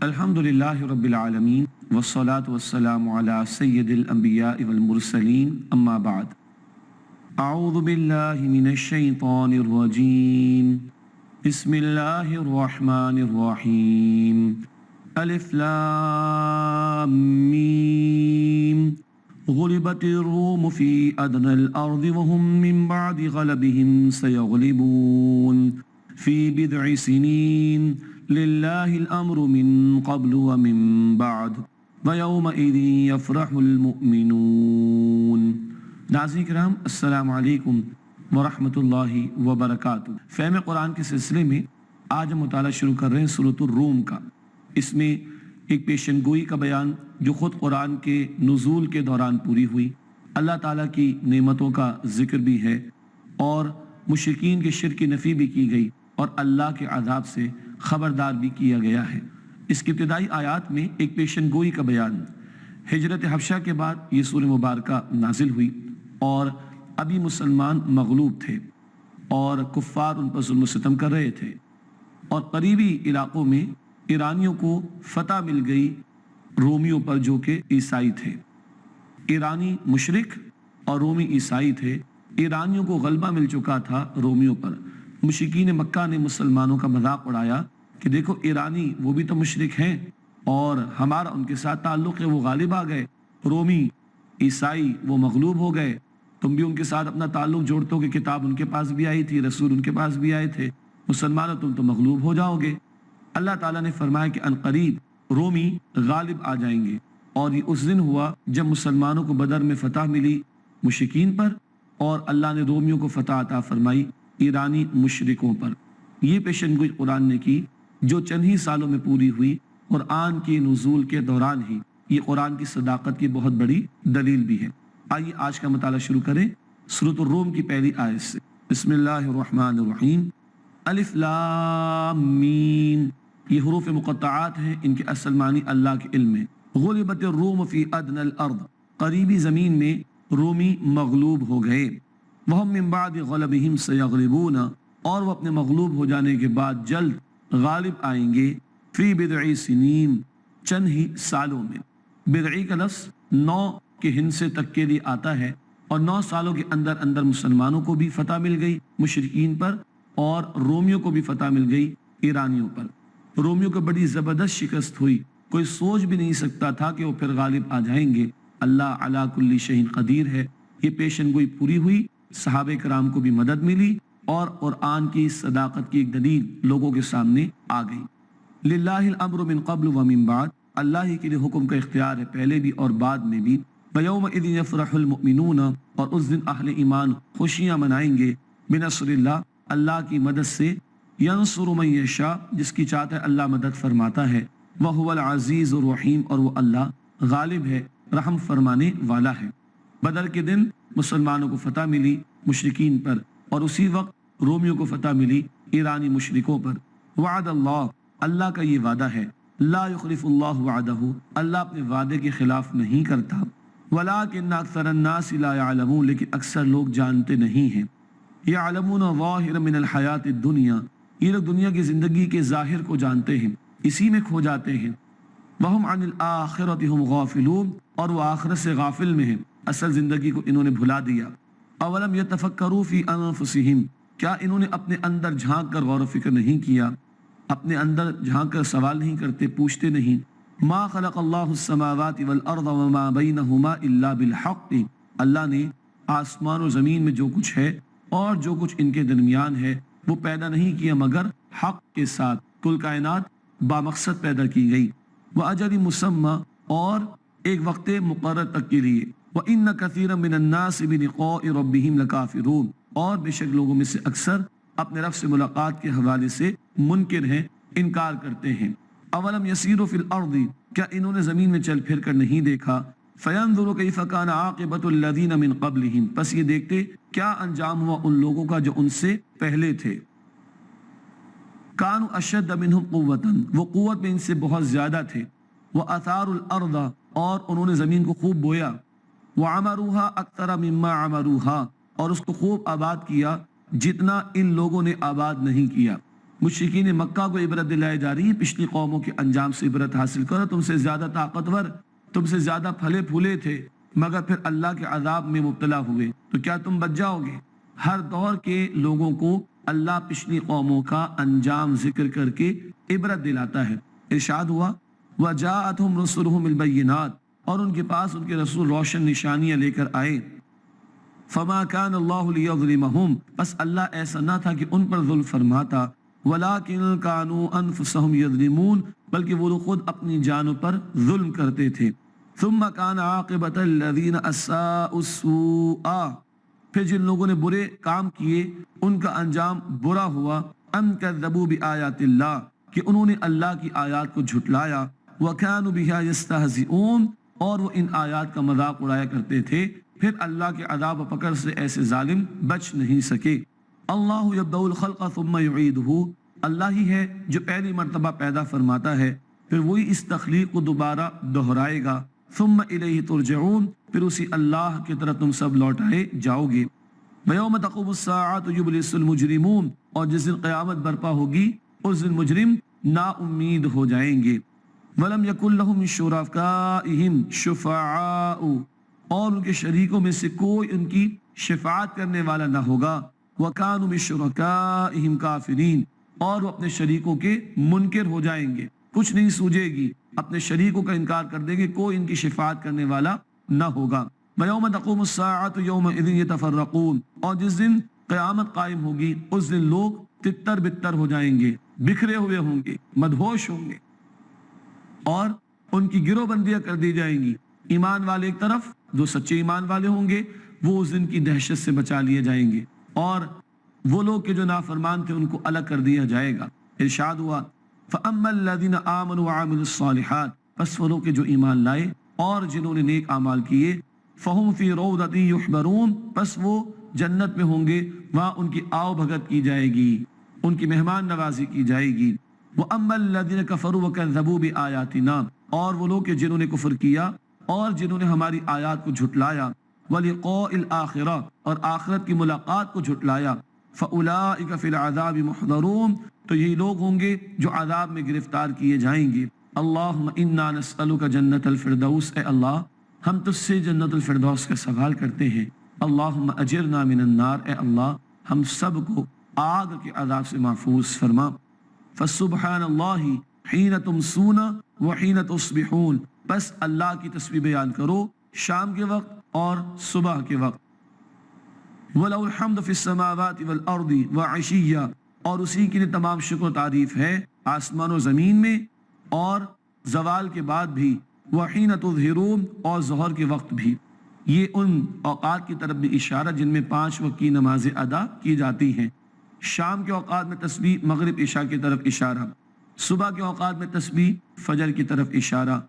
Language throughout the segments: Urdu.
الحمدللہ رب العالمین والصلاة والسلام علی سید الانبیاء والمرسلین اما بعد اعوذ باللہ من الشیطان الرجیم بسم اللہ الرحمن الرحیم الف لام میم غلبت الروم فی ادنى الارض وهم من بعد غلبهم سيغلبون فی بضع سنین للہ الامر من قبل ومن بعد ویومئذ یفرح المؤمنون۔ ناظرین کرام السلام علیکم ورحمۃ اللہ وبرکاتہ۔ فہم قرآن کے سلسلے میں آج ہم مطالعہ شروع کر رہے ہیں سورۃ الروم کا۔ اس میں ایک پیشن گوئی کا بیان جو خود قرآن کے نزول کے دوران پوری ہوئی، اللہ تعالیٰ کی نعمتوں کا ذکر بھی ہے اور مشرکین کے شرک کی نفی بھی کی گئی اور اللہ کے عذاب سے خبردار بھی کیا گیا ہے۔ اس کی ابتدائی آیات میں ایک پیشن گوئی کا بیان، ہجرت حبشہ کے بعد یہ سورہ مبارکہ نازل ہوئی اور ابھی مسلمان مغلوب تھے اور کفار ان پر ظلم و ستم کر رہے تھے، اور قریبی علاقوں میں ایرانیوں کو فتح مل گئی رومیوں پر جو کہ عیسائی تھے۔ ایرانی مشرک اور رومی عیسائی تھے۔ ایرانیوں کو غلبہ مل چکا تھا رومیوں پر۔ مشرکین مکہ نے مسلمانوں کا مذاق اڑایا کہ دیکھو ایرانی وہ بھی تو مشرک ہیں اور ہمارا ان کے ساتھ تعلق ہے، وہ غالب آ گئے، رومی عیسائی وہ مغلوب ہو گئے، تم بھی ان کے ساتھ اپنا تعلق جوڑتے ہو کہ کتاب ان کے پاس بھی آئی تھی، رسول ان کے پاس بھی آئے تھے، مسلمانوں تم تو مغلوب ہو جاؤ گے۔ اللہ تعالیٰ نے فرمایا کہ عنقریب رومی غالب آ جائیں گے، اور یہ اس دن ہوا جب مسلمانوں کو بدر میں فتح ملی مشرکین پر، اور اللہ نے رومیوں کو فتح عطا فرمائی ایرانی مشرکوں پر۔ یہ پیشن گوئی قرآن نے کی جو چند ہی سالوں میں پوری ہوئی۔ قرآن کے نزول کے دوران ہی یہ قرآن کی صداقت کی بہت بڑی دلیل بھی ہے۔ آئیے آج کا مطالعہ شروع کریں سورۃ الروم کی پہلی آیت سے۔ بسم اللہ الرحمن الرحیم الف لام میم۔ یہ حروف مقطعات ہیں، ان کے اصل معنی اللہ کے علم میں۔ غلبت الروم فی ادنى الارض، قریبی زمین میں رومی مغلوب ہو گئے۔ وہم من بعد غلبہم سیغلبون، اور وہ اپنے مغلوب ہو جانے کے بعد جلد غالب آئیں گے۔ فی بضع سنین، چند ہی سالوں میں۔ بضعی کا لفظ 9 کے ہندسے تک کے لیے آتا ہے، اور 9 سالوں کے اندر اندر مسلمانوں کو بھی فتح مل گئی مشرکین پر، اور رومیوں کو بھی فتح مل گئی ایرانیوں پر۔ رومیوں کو بڑی زبردست شکست ہوئی، کوئی سوچ بھی نہیں سکتا تھا کہ وہ پھر غالب آ جائیں گے۔ اللہ علی کل شیء قدیر ہے۔ یہ پیشن گوئی پوری ہوئی، صحابہ کرام کو بھی مدد ملی، اور قرآن کی صداقت کی ایک دلیل لوگوں کے سامنے آ گئی۔ للہ الامر من قبل ومن بعد، اللہ ہی کے لیے حکم کا اختیار ہے پہلے بھی اور بعد میں بھی۔ ویومئذ یفرح المؤمنون، اور اس دن اہل ایمان خوشیاں منائیں گے، بنصر اللہ، اللہ کی مدد سے۔ ینصر من یشاء، جس کی چاہتا ہے اللہ مدد فرماتا ہے۔ وہو العزیز الرحیم، اور وہ اللہ غالب ہے، رحم فرمانے والا ہے۔ بدر کے دن مسلمانوں کو فتح ملی مشرکین پر، اور اسی وقت رومیوں کو فتح ملی ایرانی مشرکوں پر۔ وعد اللہ، اللہ کا یہ وعدہ ہے، لا یخلف اللہ وعدہ، اللہ اپنے وعدے کے خلاف نہیں کرتا۔ ولکن اکثر الناس لا یعلمون، لیکن اکثر لوگ جانتے نہیں ہیں۔ یعلمون ظاہرا من الحیات الدنیا، یہ لوگ دنیا کی زندگی کے ظاہر کو جانتے ہیں، اسی میں کھو جاتے ہیں۔ وہم عن الآخرۃ ہم غافلون، اور وہ آخرت سے غافل میں ہیں، اصل زندگی کو انہوں نے بھلا دیا۔ اولم یتفکروا فی انفسہم، کیا انہوں نے اپنے اندر جھانک کر غور و فکر نہیں کیا، اپنے اندر جھانک کر سوال نہیں کرتے، پوچھتے نہیں۔ ما خلق اللہ السماوات والارض وما بینہما الا بالحق، اللہ نے آسمان و زمین میں جو کچھ ہے اور جو کچھ ان کے درمیان ہے وہ پیدا نہیں کیا مگر حق کے ساتھ۔ کل کائنات بامقصد پیدا کی گئی۔ وَأَجَلٍ مُّسَمًّى، اور ایک وقت مقرر تک کے لیے۔ وَإِنَّ كَثِيرًا مِّنَ النَّاسِ بِلِقَاءِ رَبِّهِمْ لَكَافِرُونَ، اور بے شک لوگوں میں سے اکثر اپنے رب سے ملاقات کے حوالے سے منکر ہیں، انکار کرتے ہیں۔ اولم یسیروا فی الارض، کیا انہوں نے زمین میں چل پھر کر نہیں دیکھا؟ فینظروا کیف کان عاقبۃ الذین من قبلہم، پس یہ دیکھتے کیا انجام ہوا ان لوگوں کا جو ان سے پہلے تھے۔ کانوا اشد منہم قوۃ، وہ قوت میں ان سے بہت زیادہ تھے۔ واثاروا الارض، اور انہوں نے زمین کو خوب بویا۔ وعمروها اکثر مما عمروها، اور اس کو خوب آباد کیا جتنا ان لوگوں نے آباد نہیں کیا۔ مشرکین مکہ کو عبرت دلائی جا رہی ہے، پچھلی قوموں کے انجام سے عبرت حاصل کرو، تم سے زیادہ طاقتور، تم سے زیادہ پھلے پھولے تھے، مگر پھر اللہ کے عذاب میں مبتلا ہوئے تو کیا تم بچ جاؤ گے؟ ہر دور کے لوگوں کو اللہ پچھلی قوموں کا انجام ذکر کر کے عبرت دلاتا ہے۔ ارشاد ہوا وَجَاءَتْهُمْ رُسُلُهُمْ بِالْبَيِّنَاتِ، اور ان کے پاس ان کے رسول روشن نشانیاں لے کر آئے۔ فَمَا كَانَ اللَّهُ لِيَظْلِمَهُمْ، بس اللہ ایسا نہ تھا کہ ان پر ظلم فرماتا، وَلَٰكِنْ كَانُوا أَنفُسَهُمْ يَظْلِمُونَ، بلکہ وہ لوگ خود اپنی جانوں پر ظلم کرتے تھے۔ ثُمَّ كَانَ عَاقِبَةَ الَّذِينَ أَسَاءُوا السُّوءَ، پھر جن لوگوں نے برے کام کیے ان کا انجام برا ہوا، أَن كَذَّبُوا بِآيَاتِ اللَّهِ، کہ انہوں نے اللہ کی آیات کو جھٹلایا، وَكَانُوا بِهَا يَسْتَهْزِئُونَ، اور وہ ان آیات کا مذاق اڑایا کرتے تھے، پھر اللہ کے عذاب و پکڑ سے ایسے ظالم بچ نہیں سکے۔ اللہ یبدأ الخلق ثم یعیدہ، اللہ ہی ہے جو پہلی مرتبہ پیدا فرماتا ہے پھر وہی اس تخلیق کو دوبارہ دہرائے گا۔ ثم الیہ ترجعون، پھر اسی اللہ کی طرف تم سب لوٹائے جاؤ گے۔ ویوم تقوم الساعۃ یبلس المجرمون، اور جس دن قیامت برپا ہوگی اس دن مجرم نا امید ہو جائیں گے۔ وَلَمْ يَكُنْ لَهُم مِّن شُرَكَائِهِمْ شُفَعَاءُ، اور ان کے شریکوں میں سے کوئی ان کی شفاعت کرنے والا نہ ہوگا۔ وَكَانُوا بِشُرَكَائِهِمْ كَافِرِينَ، اور وہ اپنے شریکوں کے منکر ہو جائیں گے، کچھ نہیں سوجے گی، اپنے شریکوں کا انکار کر دیں گے، کوئی ان کی شفاعت کرنے والا نہ ہوگا۔ وَيَوْمَ تَقُومُ السَّاعَةُ يَوْمَئِذٍ يَتَفَرَّقُونَ، اور جس دن قیامت قائم ہوگی اس دن لوگ تتر بتر ہو جائیں گے، بکھرے ہوئے ہوں گے، مدہوش ہوں گے، اور ان کی گروہ بندیاں کر دی جائیں گی۔ ایمان والے ایک طرف، جو سچے ایمان والے ہوں گے وہ اس دن کی دہشت سے بچا لیے جائیں گے، اور وہ لوگ کہ جو نافرمان تھے ان کو الگ کر دیا جائے گا۔ ارشاد ہوا فَأَمَّا الَّذِينَ آمَنُوا وَعَمِلُوا الصَّالِحَاتِ، پس وہ لوگ کہ جو ایمان لائے اور جنہوں نے نیک اعمال کیے، فَهُمْ فِي رَوْضَةٍ يُحْبَرُونَ، پس وہ جنت میں ہوں گے، وہاں ان کی آؤ بھگت کی جائے گی، ان کی مہمان نوازی کی جائے گی۔ وَأَمَّا الَّذِينَ كَفَرُوا وَكَذَّبُوا بِآيَاتِنَا، اور وہ لوگ کہ جنہوں نے کفر کیا اور جنہوں نے ہماری آیات کو جھٹلایا، وَلِقَاءِ الْآخِرَةِ، اور آخرت کی ملاقات کو جھٹلایا، فَأُولَٰئِكَ فِي الْعَذَابِ مُحْضَرُونَ، تو یہی لوگ ہوں گے جو عذاب میں گرفتار کیے جائیں گے۔ اللہم انا نسألک جنت الفردوس، اے اللہ ہم تجھ سے جنت الفردوس کا سوال کرتے ہیں۔ اللہم اجرنا من النار، اے اللہ ہم سب کو آگ کے عذاب سے محفوظ فرما۔ فسبحان اللہ حین تمسون وحین تصبحون، بس اللہ کی تسبیح بیان کرو شام کے وقت اور صبح کے وقت۔ وَلَهُ الْحَمْدُ فِي السَّمَاوَاتِ وَالْأَرْضِ وَعَشِيًّا، اور اسی کے لیے تمام شکر و تعریف ہے آسمان و زمین میں اور زوال کے بعد بھی، وَحِينَ تُظْهِرُونَ، اور ظہر کے وقت بھی۔ یہ ان اوقات کی طرف بھی اشارہ جن میں 5 وقت کی نمازیں ادا کی جاتی ہیں۔ شام کے اوقات میں تسبیح، مغرب عشاء کی طرف اشارہ، صبح کے اوقات میں تسبیح، فجر کی طرف اشارہ،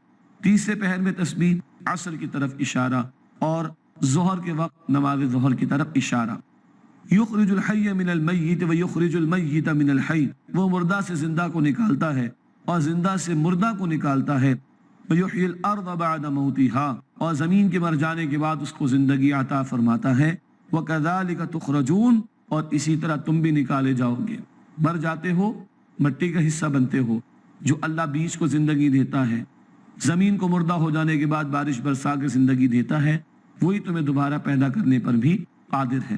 تیسرے پہر میں تسبیح، عصر کی طرف اشارہ، اور ظہر کے وقت نماز ظہر کی طرف اشارہ۔ یخرج الحی من المیت ویخرج المیت من الحی، وہ مردہ سے زندہ کو نکالتا ہے اور زندہ سے مردہ کو نکالتا ہے۔ ویحیی الارض بعد موتها، اور زمین کے مر جانے کے بعد اس کو زندگی عطا فرماتا ہے۔ وکذالک تخرجون، اور اسی طرح تم بھی نکالے جاؤ گے، مر جاتے ہو، مٹی کا حصہ بنتے ہو۔ جو اللہ بیج کو زندگی دیتا ہے، زمین کو مردہ ہو جانے کے بعد بارش برسا کے زندگی دیتا ہے، وہی تمہیں دوبارہ پیدا کرنے پر بھی قادر ہے۔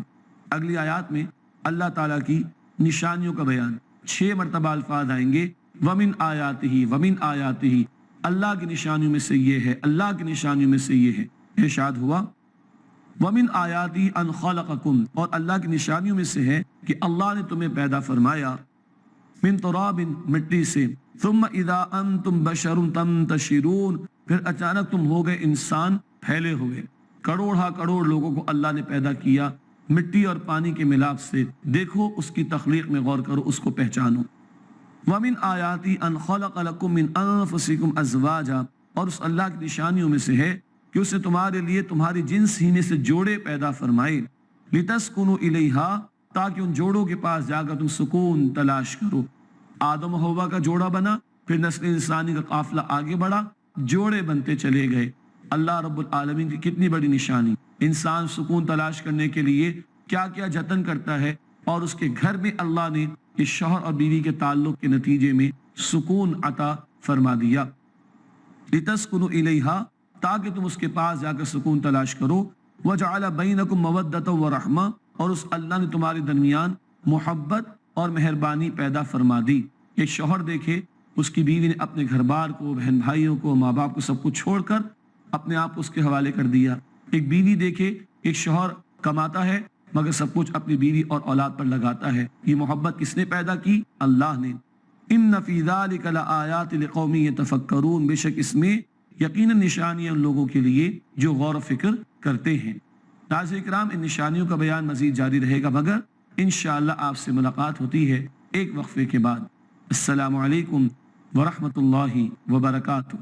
اگلی آیات میں اللہ تعالیٰ کی نشانیوں کا بیان، 6 مرتبہ الفاظ آئیں گے، وَمِنْ آیَاتِهِ وَمِنْ آیَاتِهِ، اللہ کی نشانیوں میں سے یہ ہے، اللہ کی نشانیوں میں سے یہ ہے۔ ارشاد ہوا وَمِنْ آیَاتِهِ أَنْ خَلَقَكُمْ، اور اللہ کی نشانیوں میں سے ہے کہ اللہ نے تمہیں پیدا فرمایا، من تراب، مٹی سے، ثم اذا انتم بشر تنتشرون، پھر اچانک تم ہو گئے انسان پھیلے ہوئے۔ کروڑ لوگوں کو اللہ نے پیدا کیا مٹی اور پانی کے ملاپ سے، دیکھو اس کی تخلیق میں غور کرو، اس کو پہچانو۔ وَمِنْ آیَاتِهِ أَنْ خَلَقَ لَكُم مِّنْ أَنفُسِكُمْ أَزْوَاجًا، اور اس اللہ کی نشانیوں میں سے ہے کہ اس نے تمہارے لیے تمہاری جنس ہی میں سے جوڑے پیدا فرمائے، لِتَسْكُنُوا إِلَيْهَا، تاکہ ان جوڑوں کے پاس جا کر تم سکون تلاش کرو۔ آدم و حوا کا جوڑا بنا، پھر نسل انسانی کا قافلہ آگے بڑھا، جوڑے بنتے چلے گئے۔ اللہ رب العالمین کی کتنی بڑی نشانی، انسان سکون تلاش کرنے کے لیے کیا کیا جتن کرتا ہے، اور اس کے گھر میں اللہ نے اس شوہر اور بیوی کے تعلق کے نتیجے میں سکون عطا فرما دیا، لتسکنوا الیہا، تاکہ تم اس کے پاس جا کر سکون تلاش کرو، وجعل بینکم مودۃ ورحمہ، اور اس اللہ نے تمہارے درمیان محبت اور مہربانی پیدا فرما دی۔ ایک شوہر دیکھے اس کی بیوی نے اپنے گھر بار کو، بہن بھائیوں کو، ماں باپ کو، سب کو چھوڑ کر اپنے آپ کو اس کے حوالے کر دیا۔ ایک بیوی دیکھے ایک شوہر کماتا ہے مگر سب کچھ اپنی بیوی اور اولاد پر لگاتا ہے۔ یہ محبت کس نے پیدا کی؟ اللہ نے۔ ان فی ذلک لآیات لقوم یتفکرون، بے شک اس میں یقیناً نشانیاں ان لوگوں کے لیے جو غور و فکر کرتے ہیں۔ ناظرین کرام، ان نشانیوں کا بیان مزید جاری رہے گا مگر انشاءاللہ آپ سے ملاقات ہوتی ہے ایک وقفے کے بعد۔ السلام علیکم ورحمۃ اللہ وبرکاتہ۔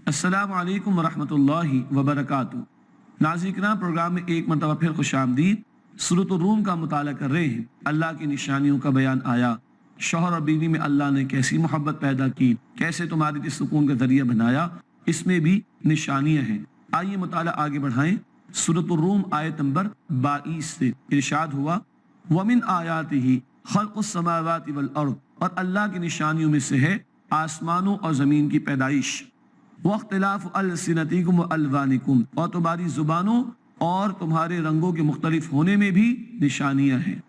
السلام علیکم ورحمۃ اللہ وبرکاتہ۔ ناظرین کرام، پروگرام میں ایک مرتبہ پھر خوش آمدید۔ سورۃ الروم کا مطالعہ کر رہے ہیں۔ اللہ کی نشانیوں کا بیان آیا، شوہر اور بیوی میں اللہ نے کیسی محبت پیدا کی، کیسے تمہارے لیے سکون کا ذریعہ بنایا، اس میں بھی نشانیاں ہیں۔ آئیے مطالعہ آگے بڑھائیں۔ سورۃ الروم آیت نمبر 22 سے ارشاد ہوا، وَمِنْ آیَاتِهِ خَلْقُ السَّمَاوَاتِ وَالْأَرْضِ، اور اللہ کی نشانیوں میں سے ہے آسمانوں اور زمین کی پیدائش، وَاخْتِلَافُ أَلْسِنَتِكُمْ وَأَلْوَانِكُمْ، اور تمہاری زبانوں اور تمہارے رنگوں کے مختلف ہونے میں بھی نشانیاں ہیں۔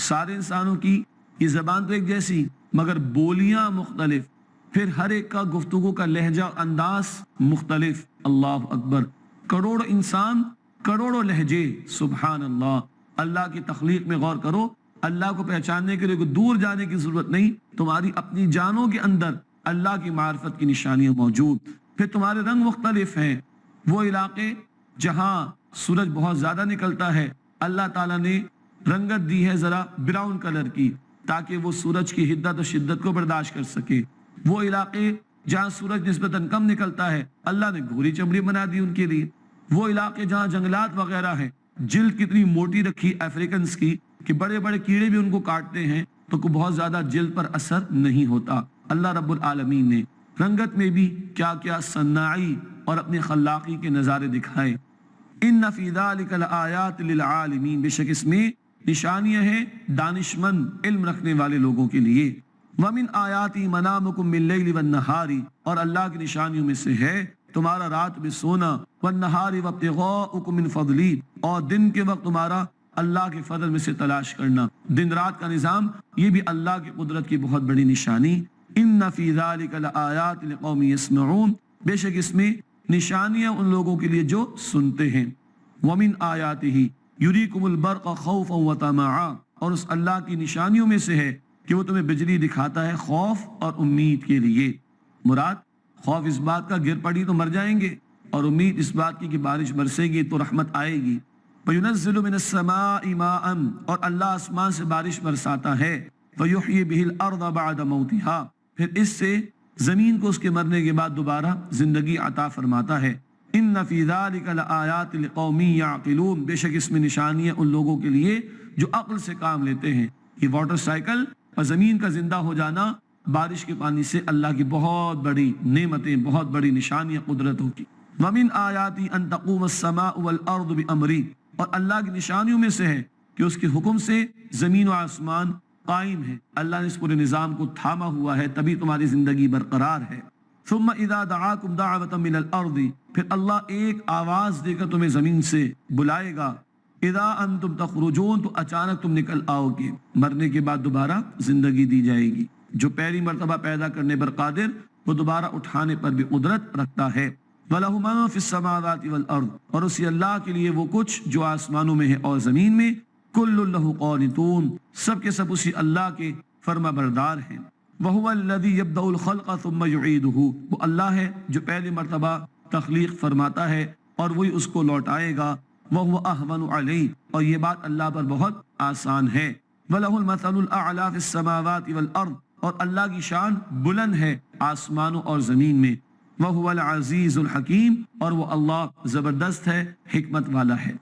سارے انسانوں کی یہ زبان تو ایک جیسی مگر بولیاں مختلف، پھر ہر ایک کا گفتگو کا لہجہ اور انداز مختلف۔ اللہ اکبر، کروڑوں انسان، کروڑوں لہجے، سبحان اللہ۔ اللہ کی تخلیق میں غور کرو، اللہ کو پہچاننے کے لیے کوئی دور جانے کی ضرورت نہیں، تمہاری اپنی جانوں کے اندر اللہ کی معرفت کی نشانیاں موجود۔ پھر تمہارے رنگ مختلف ہیں، وہ علاقے جہاں سورج بہت زیادہ نکلتا ہے اللہ تعالیٰ نے رنگت دی ہے ذرا براؤن کلر کی، تاکہ وہ سورج کی حدت و شدت کو برداشت کر سکے۔ وہ علاقے جہاں سورج نسبتاً کم نکلتا ہے اللہ نے گھوری چمڑی بنا دی ان کے لیے۔ وہ علاقے جہاں جنگلات وغیرہ ہیں، جلد کتنی موٹی رکھی افریکنز کی کہ بڑے بڑے کیڑے بھی ان کو کاٹتے ہیں تو کوئی بہت زیادہ جلد پر اثر نہیں ہوتا۔ اللہ رب العالمین نے رنگت میں بھی کیا کیا صناعی اور اپنی خلاقی کے نظارے دکھائے۔ ان فی ذلک لآیات للعالمین، بے شک اس میں نشانیاں ہیں دانشمند علم رکھنے والے لوگوں کے لیے۔ ومن آیاتی منامکم باللیل والنہار، اور اللہ کی نشانیوں میں سے ہے تمہارا رات میں سونا، والنہار وابتغاؤکم من فضلی، اور دن کے وقت تمہارا اللہ کے فضل میں سے تلاش کرنا۔ دن رات کا نظام یہ بھی اللہ کی قدرت کی بہت بڑی نشانی۔ ان فی ذلک لآیات لقوم یسمعون، بے شک اس میں نشانیاں ان لوگوں کے لیے جو سنتے ہیں۔ ومن آیاتہ یریکم البرق خوفا وطمعا، اور اس اللہ کی نشانیوں میں سے ہے کہ وہ تمہیں بجلی دکھاتا ہے خوف اور امید کے لیے۔ مراد خوف اس بات کا گر پڑی تو مر جائیں گے، اور امید اس بات کی کہ بارش برسے گی تو رحمت آئے گی۔ وَيُنَزِّلُ مِنَ السَّمَاءِ مَاءً، اور اللہ آسمان سے بارش برساتا ہے۔ فَيُحْيِي بِهِ الْأَرْضَ بَعْدَ مَوْتِهَا، پھر اس سے زمین کو اس کے مرنے کے بعد دوبارہ زندگی عطا فرماتا ہے۔ ان فی ذلک لآیات لقوم یعقلون، بے شک اس میں نشانیاں ان لوگوں کے لیے جو عقل سے کام لیتے ہیں۔ یہ واٹر سائیکل اور زمین کا زندہ ہو جانا بارش کے پانی سے اللہ کی بہت بڑی نعمتیں، بہت بڑی نشانیاں قدرتوں کی۔ ومن آیاتی ان تقوم السماء والارض بامری، اور اللہ کی نشانیوں میں سے ہے کہ اس کے حکم سے زمین و آسمان قائم ہے۔ اللہ نے اس پورے نظام کو تھاما ہوا ہے، تبھی تمہاری زندگی برقرار ہے۔ ثم اذا دعاکم دعوة من الارض، پھر اللہ ایک آواز دے کر تمہیں زمین سے بلائے گا۔ اذا انتم تخرجون، تو اچانک تم نکل آؤ گے، مرنے کے بعد دوبارہ زندگی دی جائے گی۔ جو پہلی مرتبہ پیدا کرنے پر قادر، وہ دوبارہ اٹھانے پر بھی قدرت رکھتا ہے۔ وَلَهُ مَا فِي السَّمَاوَاتِ وَالْأَرْضِ، اور اسی اللہ کے لیے وہ کچھ جو آسمانوں میں ہے اور زمین میں۔ كُلٌّ لَهُ قَانِتُونَ، سب کے سب اسی اللہ کے فرما بردار ہیں۔ وَهُوَ الَّذِي يَبْدَأُ الْخَلْقَ ثُمَّ يُعِيدُهُ، وہ اللہ ہے جو پہلی مرتبہ تخلیق فرماتا ہے اور وہی اس کو لوٹائے گا۔ وَهُوَ أَهْوَنُ عَلَيْهِ، اور یہ بات اللہ پر بہت آسان ہے۔ وَلَهُ الْمَثَلُ الْأَعْلَى فِي السَّمَاوَاتِ وَالْأَرْضِ، اور اللہ کی شان بلند ہے آسمانوں اور زمین میں۔ وَهُوَ الْعَزِيزُ الْحَكِيمُ، اور وہ اللہ زبردست ہے، حکمت والا ہے۔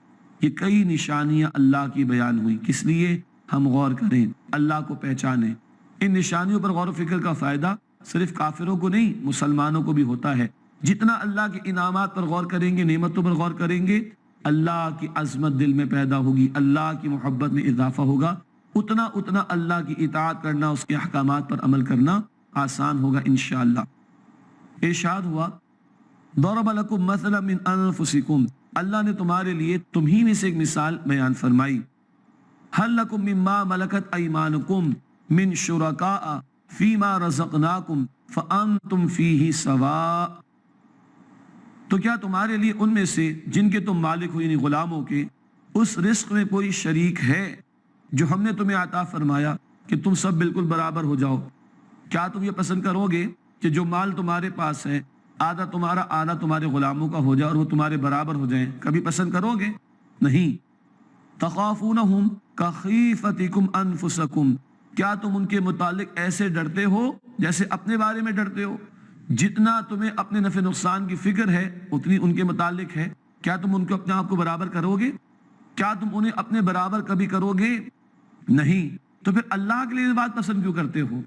یہ کئی نشانیاں اللہ کی بیان ہوئی، کس لیے؟ ہم غور کریں، اللہ کو پہچانیں۔ ان نشانیوں پر غور و فکر کا فائدہ صرف کافروں کو نہیں، مسلمانوں کو بھی ہوتا ہے۔ جتنا اللہ کے انعامات پر غور کریں گے، نعمتوں پر غور کریں گے، اللہ کی عظمت دل میں پیدا ہوگی، اللہ کی محبت میں اضافہ ہوگا، اتنا اللہ کی اطاعت کرنا، اس کے احکامات پر عمل کرنا آسان ہوگا انشاءاللہ۔ ارشاد ہوا ضرب لکم مثلا من انفسکم، اللہ نے تمہارے لیے تمہیں میں سے ایک مثال بیان فرمائی، هل لکم مما ملکت ایمانکم من شرکاء فیما رزقناکم فانتم فیہ سواء، تو کیا تمہارے لیے ان میں سے جن کے تم مالک ہو یعنی غلاموں کے اس رزق میں کوئی شریک ہے جو ہم نے تمہیں عطا فرمایا کہ تم سب بالکل برابر ہو جاؤ؟ کیا تم یہ پسند کرو گے کہ جو مال تمہارے پاس ہے آدھا تمہارا آدھا تمہارے غلاموں کا ہو جائے اور وہ تمہارے برابر ہو جائیں؟ کبھی پسند کرو گے؟ نہیں۔ تخافونہم کخیفتکم انفسکم، کیا تم ان کے متعلق ایسے ڈرتے ہو جیسے اپنے بارے میں ڈرتے ہو؟ جتنا تمہیں اپنے نفع نقصان کی فکر ہے اتنی ان کے متعلق ہے۔ کیا تم ان کو اپنے آپ کو برابر کرو گے؟ کیا تم انہیں اپنے برابر کبھی کرو گے؟ نہیں۔ تو پھر اللہ کے لیے یہ بات پسند کیوں کرتے ہو؟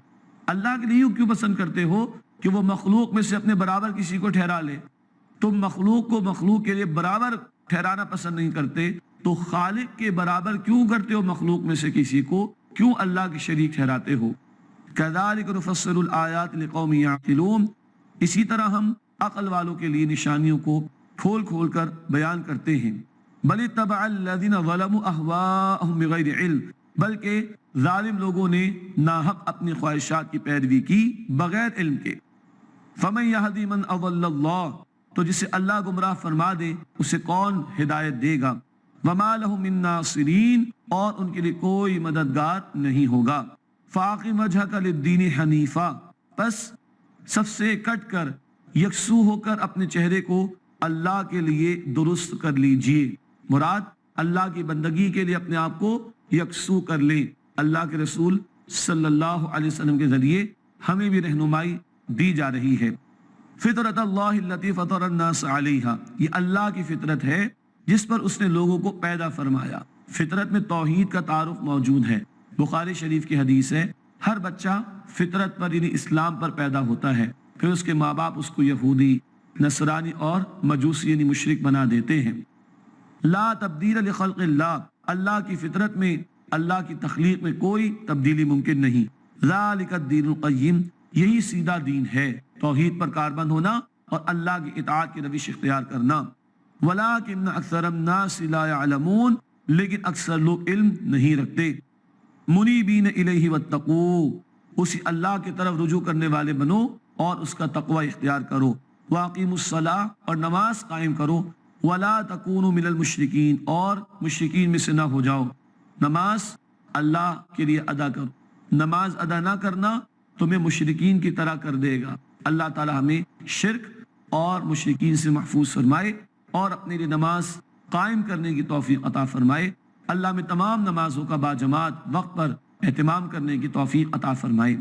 اللہ کے لیے کیوں پسند کرتے ہو کہ وہ مخلوق میں سے اپنے برابر کسی کو ٹھہرا لے؟ تم مخلوق کو مخلوق کے لیے برابر ٹھہرانا پسند نہیں کرتے تو خالق کے برابر کیوں کرتے ہو مخلوق میں سے کسی کو؟ کیوں اللہ کے شریک ٹھہراتے ہو؟ کذالک نفصل الآیات لقوم یعقلون، اسی طرح ہم عقل والوں کے لیے نشانیوں کو کھول کھول کر بیان کرتے ہیں۔ بل اتبع الذین ظلموا اہواءہم بغیر علم، بلکہ ظالم لوگوں نے ناحق اپنی خواہشات کی پیروی کی بغیر علم کے۔ فمن یہدی من اضل اللہ، تو جسے اللہ گمراہ فرما دے اسے کون ہدایت دے گا؟ وما لہم من ناصرین، اور ان کے لیے کوئی مددگار نہیں ہوگا۔ فاقم وجہک للدین حنیفا، پس سب سے کٹ کر یکسو ہو کر اپنے چہرے کو اللہ کے لیے درست کر لیجئے۔ مراد اللہ کی بندگی کے لیے اپنے آپ کو یکسو کر لیں۔ اللہ کے رسول صلی اللہ علیہ وسلم کے ذریعے ہمیں بھی رہنمائی دی جا رہی ہے۔ فطرت اللہ التی فطر الناس علیہا، یہ اللہ کی فطرت ہے جس پر اس نے لوگوں کو پیدا فرمایا۔ فطرت میں توحید کا تعارف موجود ہے۔ بخاری شریف کی حدیث ہے، ہر بچہ فطرت پر یعنی اسلام پر پیدا ہوتا ہے، پھر اس کے ماں باپ اس کو یہودی، نصرانی اور مجوسی یعنی مشرک بنا دیتے ہیں۔ لا تبدیل لخلق اللہ، اللہ کی فطرت میں، اللہ کی تخلیق میں کوئی تبدیلی ممکن نہیں۔ ذالک الدین القیم، یہی سیدھا دین ہے، توحید پر کاربند ہونا اور اللہ کی اطاعت کی روش اختیار کرنا۔ ولکن اکثر الناس لا يعلمون، لیکن اکثر لوگ علم نہیں رکھتے۔ منیبین الیہ واتقوا، اسی اللہ کی طرف رجوع کرنے والے بنو اور اس کا تقوی اختیار کرو۔ واقیموا الصلاۃ، اور نماز قائم کرو۔ ولا تکونوا من المشرکین، اور مشرکین میں سے نہ ہو جاؤ۔ نماز اللہ کے لیے ادا کرو، نماز ادا نہ کرنا تمہیں مشرکین کی طرح کر دے گا۔ اللہ تعالی ہمیں شرک اور مشرکین سے محفوظ فرمائے اور اپنے لیے نماز قائم کرنے کی توفیق عطا فرمائے۔ اللہ میں تمام نمازوں کا باجماعت وقت پر اہتمام کرنے کی توفیق عطا فرمائے۔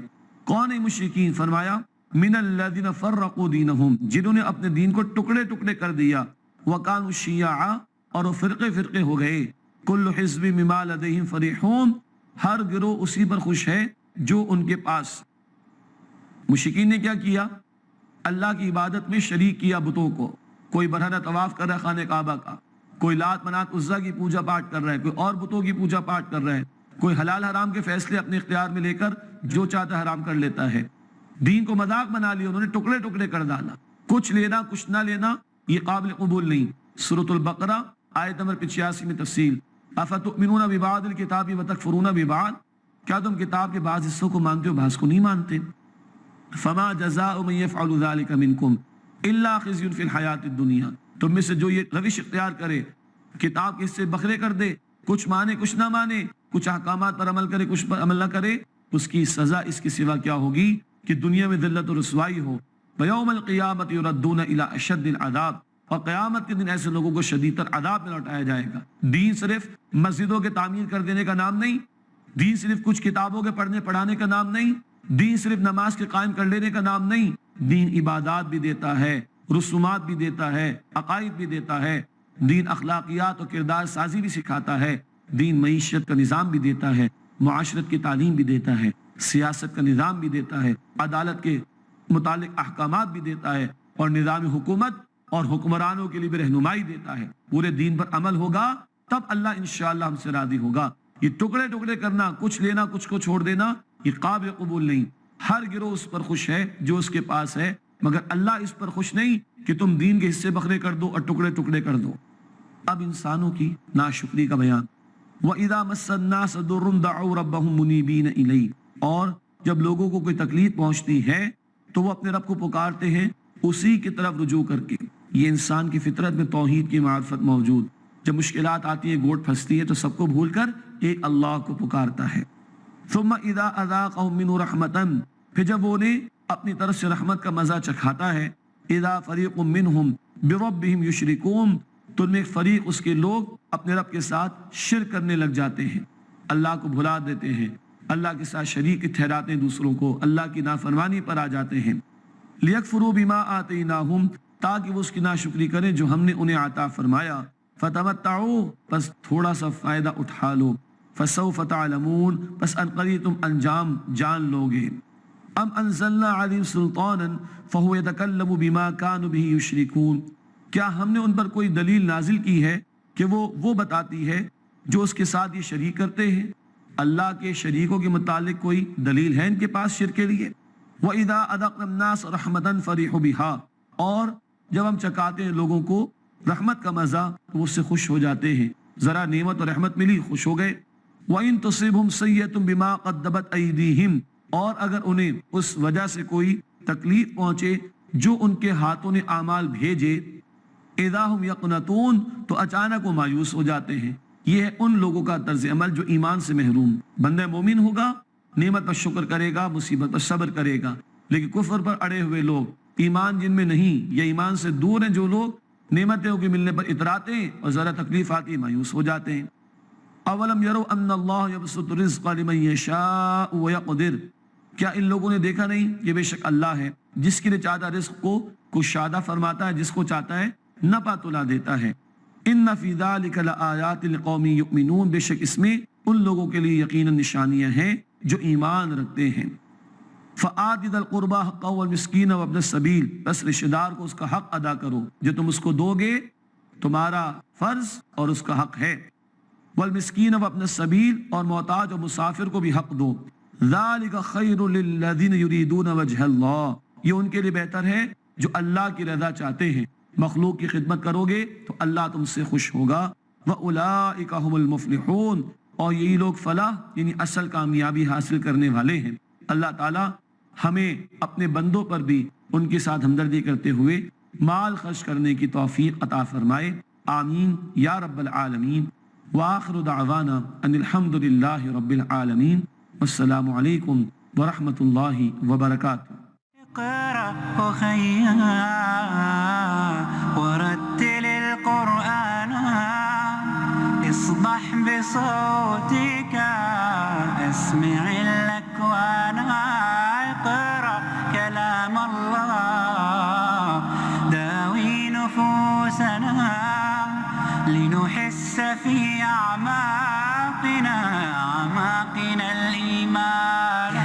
کون ہے مشرکین؟ فرمایا من الذین فرقوا دینہم، جنہوں نے اپنے دین کو ٹکڑے ٹکڑے کر دیا۔ وکانوا شیعا، اور وہ فرقے فرقے ہو گئے۔ کل حزب بما لدیہم فرحون، ہر گروہ اسی پر خوش ہے جو ان کے پاس۔ مشرکین نے کیا کیا؟ اللہ کی عبادت میں شریک کیا بتوں کو۔ کوئی برہنہ طواف کر رہا ہے خانہ کعبہ کا، کوئی لات منات عزا کی پوجا پاٹ کر رہا ہے، کوئی اور بتوں کی پوجا پاٹ کر رہا ہے، کوئی حلال حرام کے فیصلے اپنے اختیار میں لے کر جو چاہتا حرام کر لیتا ہے۔ دین کو مذاق بنا لیا انہوں نے، ٹکڑے ٹکڑے کر ڈالا۔ کچھ لینا کچھ نہ لینا یہ قابل قبول نہیں۔ سورۃ البقرہ آیت نمبر 85 میں تفصیل۔ افتؤمنون ببعض الکتاب وتکفرون ببعض، کیا تم کتاب کے بعض حصوں کو مانتے ہو بعض کو نہیں مانتے؟ فما جزاء من يفعل ذلك منكم الا خزي في الحیات الدنیا، تم میں سے جو یہ روش اختیار کرے، کتاب کے حصے بکھرے کر دے، کچھ مانے کچھ نہ مانے، کچھ احکامات پر عمل کرے کچھ پر عمل نہ کرے، اس کی سزا اس کے سوا کیا ہوگی کہ دنیا میں ذلت و رسوائی ہو۔ وَيَوْمَ الْقِيَامَةِ يُرَدُّونَ إِلَىٰ أَشَدِّ الْعَذَابِ، اور قیامت کے دن ایسے لوگوں کو شدید تر عذاب میں لوٹایا جائے گا۔ دین صرف مسجدوں کے تعمیر کر دینے کا نام نہیں، دین صرف کچھ کتابوں کے پڑھنے پڑھانے کا نام نہیں، دین صرف نماز کے قائم کر لینے کا نام نہیں، دین عبادات بھی دیتا ہے، رسومات بھی دیتا ہے، عقائد بھی دیتا ہے، دین اخلاقیات اور کردار سازی بھی سکھاتا ہے، دین معیشت کا نظام بھی دیتا ہے، معاشرت کی تعلیم بھی دیتا ہے، سیاست کا نظام بھی دیتا ہے، عدالت کے متعلق احکامات بھی دیتا ہے، اور نظام حکومت اور حکمرانوں کے لیے بھی رہنمائی دیتا ہے. پورے دین پر عمل ہوگا تب اللہ انشاءاللہ ہم سے راضی ہوگا. یہ ٹکڑے ٹکڑے کرنا, کچھ لینا کچھ کو چھوڑ دینا, یہ قابل قبول نہیں. ہر گروہ اس پر خوش ہے جو اس کے پاس ہے, مگر اللہ اس پر خوش نہیں کہ تم دین کے حصے بکھرے کر دو اور ٹکڑے ٹکڑے کر دو. اب انسانوں کی ناشکری کا بیان. وَإِذَا مَسَّ النَّاسَ ضُرٌّ دَعَوْا رَبَّهُم مُنِيبِينَ إِلَيْهِ, اور جب لوگوں کو کوئی تکلیف پہنچتی ہے تو وہ اپنے رب کو پکارتے ہیں اسی کی طرف رجوع کر کے. یہ انسان کی فطرت میں توحید کی معرفت موجود. جب مشکلات آتی ہے, گوٹ پھنستی ہے, تو سب کو بھول کر ایک اللہ کو پکارتا ہے. ثم اذا اذاقهم منه رحمة, پھر جب وہ انہیں اپنی طرف سے رحمت کا مزہ چکھاتا ہے, اذا فريق منهم بربهم يشركون, تو ان میں ایک فریق اس کے لوگ اپنے رب کے ساتھ شرک کرنے لگ جاتے ہیں, اللہ کو بھلا دیتے ہیں, اللہ کے ساتھ شریک ٹھہراتے ہیں دوسروں کو, اللہ کی نافرمانی پر آ جاتے ہیں. لیکفروا بما آتیناہم, تاکہ وہ اس کی ناشکری کریں جو ہم نے انہیں عطا فرمایا. فتمتعوا, پس تھوڑا سا فائدہ اٹھا لو. فسوف تعلمون, پس انقریب تم انجام جان لوگے. ام انزلنا علیہم سلطانا فہو یتکلم بما کانوا بہ یشرکون, کیا ہم نے ان پر کوئی دلیل نازل کی ہے کہ وہ بتاتی ہے جو اس کے ساتھ یہ شریک کرتے ہیں. اللہ کے شریکوں کے متعلق کوئی دلیل ہے ان کے پاس شرک کے لیے. وَإِذَا أَذَقْنَا النَّاسَ رَحْمَةً فَرِحُوا بِهَا, اور جب ہم چکاتے ہیں لوگوں کو رحمت کا مزہ تو وہ اس سے خوش ہو جاتے ہیں. ذرا نعمت اور رحمت ملی, خوش ہو گئے. وَإِن تُصِبْهُمْ سَيِّئَةٌ بِمَا قَدَّمَتْ أَيْدِيهِمْ, اور اگر انہیں اس وجہ سے کوئی تکلیف پہنچے جو ان کے ہاتھوں نے اعمال بھیجے, اِذَا هُمْ يَقْنَطُونَ, تو اچانک وہ مایوس ہو جاتے ہیں. یہ ہے ان لوگوں کا طرز عمل جو ایمان سے محروم. بندہ مومن ہوگا, نعمت پر شکر کرے گا, مصیبت پر صبر کرے گا, لیکن کفر پر اڑے ہوئے لوگ, ایمان جن میں نہیں یا ایمان سے دور ہیں جو لوگ, نعمتوں کے ملنے پر اتراتے ہیں اور ذرا تکلیف آتی ہے مایوس ہو جاتے ہیں. اولم یرو ان اللہ یبسط الرزق لمن یشاء ویقدر, کیا ان لوگوں نے دیکھا نہیں کہ بے شک اللہ ہے جس کے لیے چاہتا رزق کو کشادہ فرماتا ہے, جس کو چاہتا ہے نپا تلا دیتا ہے. ان فی ذلک لآیات لقوم یؤمنون, بے شک اس میں ان لوگوں کے لیے یقینا نشانیاں ہیں جو ایمان رکھتے ہیں. فآت ذی القربى حقہ والمسکین وابن السبیل, بس رشتہ دار کو اس کا حق ادا کرو, جو تم اس کو دو گے تمہارا فرض اور اس کا حق ہے. والمسکین وابن السبیل, اور محتاج اور مسافر کو بھی حق دو. ذالک خیر للذین یریدون وجہ اللہ, یہ ان کے لیے بہتر ہے جو اللہ کی رضا چاہتے ہیں. مخلوق کی خدمت کرو گے تو اللہ تم سے خوش ہوگا. وَأُولَئِكَ هُمُ الْمُفْلِحُونَ, اور یہی لوگ فلاح یعنی اصل کامیابی حاصل کرنے والے ہیں. اللہ تعالی ہمیں اپنے بندوں پر بھی ان کے ساتھ ہمدردی کرتے ہوئے مال خرچ کرنے کی توفیق عطا فرمائے. آمین یا رب العالمین. وآخر دعوانا ان الحمد للہ رب العالمین. والسلام علیکم ورحمۃ اللہ وبرکاتہ. اقرأ خيا ورتل القرآن اصبح بصوتك اسمع الأكوان. اقرأ كلام الله داوي نفوسنا لنحس في أعماقنا الإيمان.